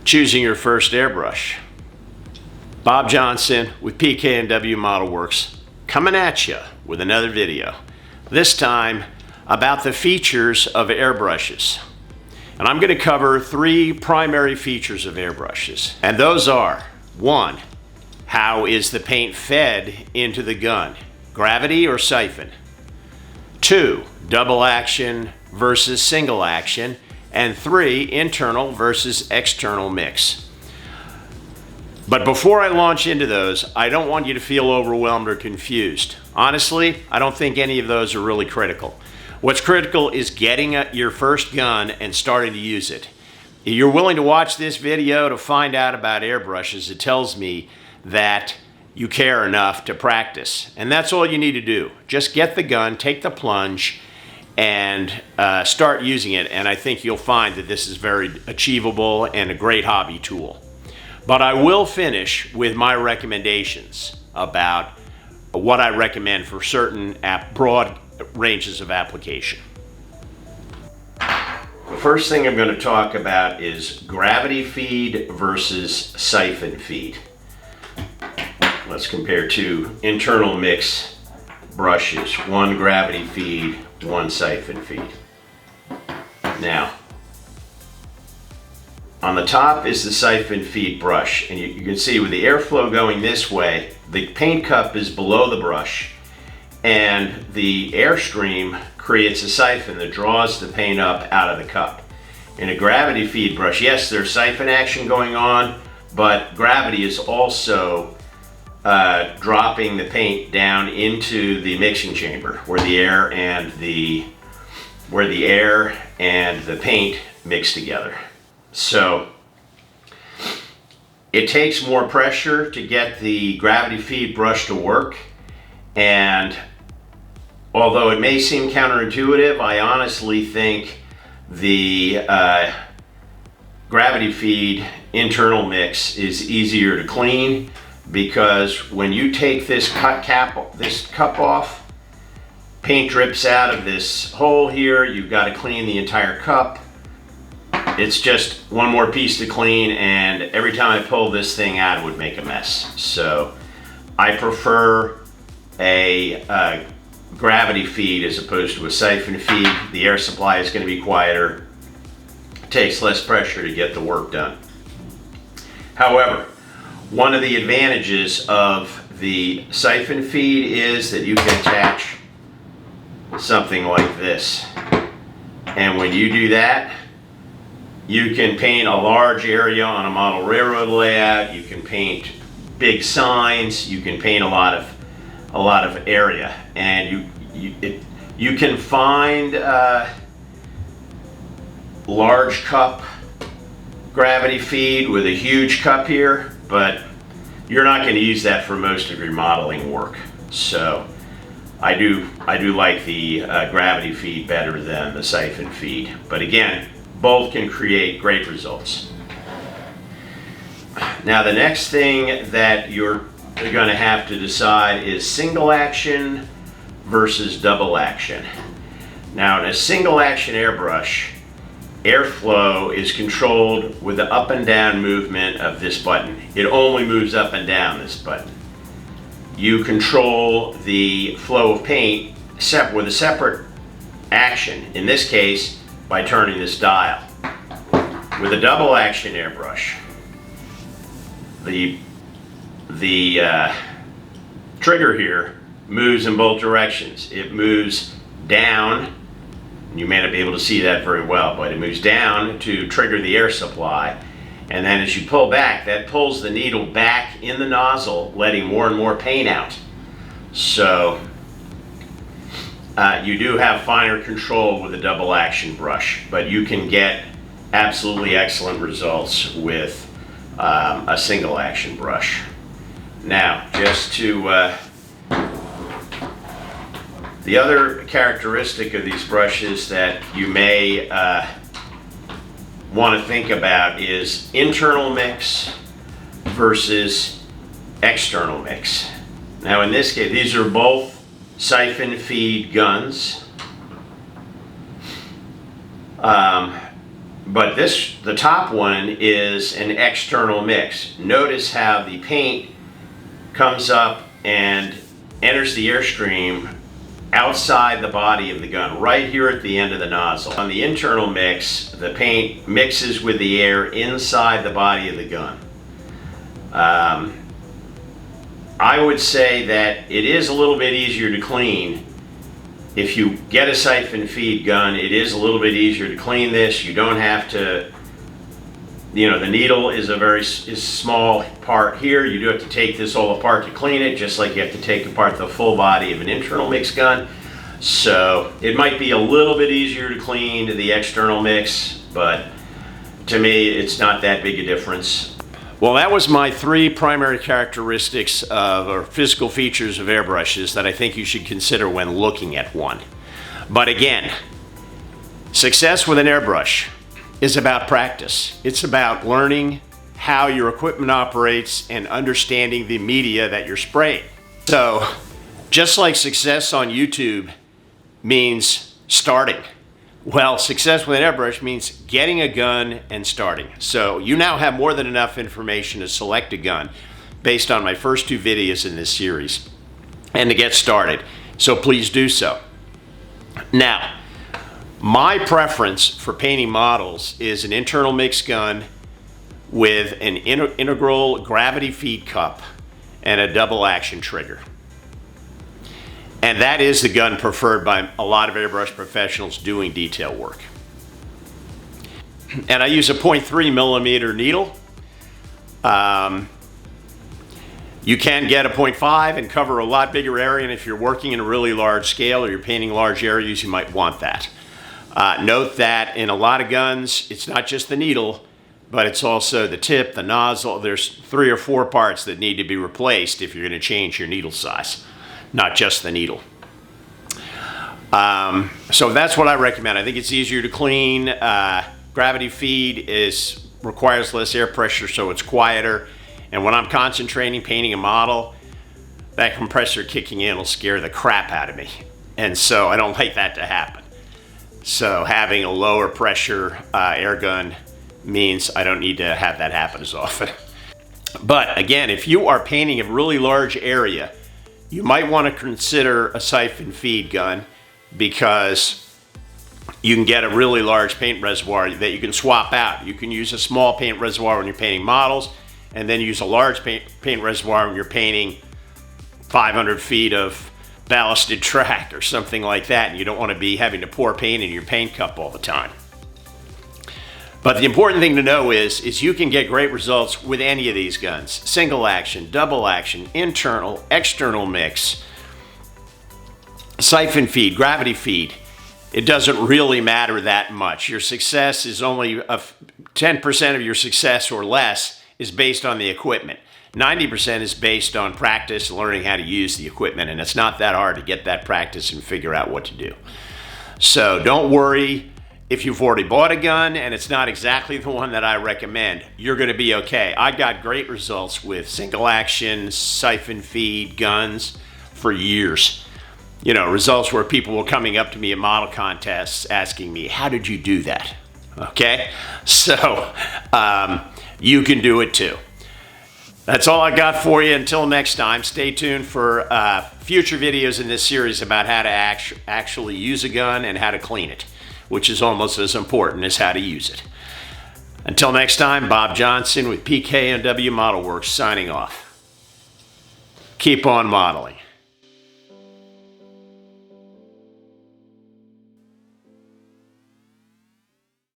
choosing your first airbrush. Bob Johnson with PKNW Modelwerx coming at you with another video. This time about the features of airbrushes. And I'm going to cover three primary features of airbrushes. And those are, 1, how is the paint fed into the gun? Gravity or siphon? 2, double action versus single action. And 3, internal versus external mix. But before I launch into those, I don't want you to feel overwhelmed or confused. Honestly, I don't think any of those are really critical. What's critical is getting your first gun and starting to use it. If you're willing to watch this video to find out about airbrushes, it tells me that you care enough to practice. And that's all you need to do. Just get the gun, take the plunge, and start using it. And I think you'll find that this is very achievable and a great hobby tool. But I will finish with my recommendations about what I recommend for certain broad ranges of application. The first thing I'm going to talk about is gravity feed versus siphon feed. Let's compare two internal mix brushes, one gravity feed, one siphon feed. Now, on the top is the siphon feed brush, and you can see with the airflow going this way, the paint cup is below the brush, and the airstream creates a siphon that draws the paint up out of the cup. In a gravity feed brush, yes, there's siphon action going on, but gravity is also dropping the paint down into the mixing chamber where the air and the paint mix together. So it takes more pressure to get the gravity feed brush to work, and although it may seem counterintuitive, I honestly think the gravity feed internal mix is easier to clean, because when you take this cup off, paint drips out of this hole here. You've got to clean the entire cup. It's just one more piece to clean, and every time I pull this thing out, it would make a mess. So I prefer a gravity feed as opposed to a siphon feed. The air supply is going to be quieter. It takes less pressure to get the work done. However, one of the advantages of the siphon feed is that you can attach something like this. And when you do that, you can paint a large area on a model railroad layout. You can paint big signs. You can paint a lot of area, and you can find large cup gravity feed with a huge cup here, but you're not going to use that for most of your modeling work. So I do like the gravity feed better than the siphon feed. But again, both can create great results. Now, the next thing that you're going to have to decide is single action versus double action. Now, in a single action airbrush, airflow is controlled with the up and down movement of this button. It only moves up and down, this button. You control the flow of paint with a separate action, in this case by turning this dial. With a double action airbrush, the trigger here moves in both directions. It moves down. You may not be able to see that very well, but it moves down to trigger the air supply. And then as you pull back, that pulls the needle back in the nozzle, letting more and more paint out. So you do have finer control with a double action brush, but you can get absolutely excellent results with a single action brush. Now, just to the other characteristic of these brushes that you may want to think about is internal mix versus external mix. Now, in this case, these are both siphon feed guns. But the top one is an external mix. Notice how the paint comes up and enters the airstream outside the body of the gun, right here at the end of the nozzle. On the internal mix, the paint mixes with the air inside the body of the gun. I would say that it is a little bit easier to clean. If you get a siphon feed gun, it is a little bit easier to clean this. You don't have to, the needle is a very small part here. You do have to take this all apart to clean it, just like you have to take apart the full body of an internal mix gun. So it might be a little bit easier to clean the external mix, but to me, it's not that big a difference. Well, that was my 3 primary characteristics or physical features of airbrushes that I think you should consider when looking at one. But again, success with an airbrush is about practice. It's about learning how your equipment operates and understanding the media that you're spraying. So, just like success on YouTube means starting, well, success with an airbrush means getting a gun and starting. So you now have more than enough information to select a gun based on my first 2 videos in this series and to get started. So please do so. Now, my preference for painting models is an internal mix gun with an integral gravity feed cup and a double action trigger. And that is the gun preferred by a lot of airbrush professionals doing detail work. And I use a 0.3 millimeter needle. You can get a 0.5 and cover a lot bigger area, and if you're working in a really large scale or you're painting large areas, you might want that. Note that in a lot of guns, it's not just the needle, but it's also the tip, the nozzle. There's 3 or 4 parts that need to be replaced if you're going to change your needle size, not just the needle. So that's what I recommend. I think it's easier to clean. Gravity feed requires less air pressure, so it's quieter. And when I'm concentrating painting a model, that compressor kicking in will scare the crap out of me. And so I don't like that to happen. So having a lower pressure air gun means I don't need to have that happen as often. But again, if you are painting a really large area, you might want to consider a siphon feed gun, because you can get a really large paint reservoir that you can swap out. You can use a small paint reservoir when you're painting models, and then use a large paint reservoir when you're painting 500 feet of ballasted track or something like that, and you don't want to be having to pour paint in your paint cup all the time. But the important thing to know is you can get great results with any of these guns. Single action, double action, internal, external mix, siphon feed, gravity feed. It doesn't really matter that much. Your success is only 10% of your success or less is based on the equipment. 90% is based on practice, learning how to use the equipment, and it's not that hard to get that practice and figure out what to do. So don't worry if you've already bought a gun and it's not exactly the one that I recommend. You're going to be okay. I got great results with single action, siphon feed guns for years. Results where people were coming up to me at model contests asking me, how did you do that? Okay, so you can do it too. That's all I got for you. Until next time, stay tuned for future videos in this series about how to actually use a gun and how to clean it, which is almost as important as how to use it. Until next time, Bob Johnson with PKNW Modelwerx signing off. Keep on modeling.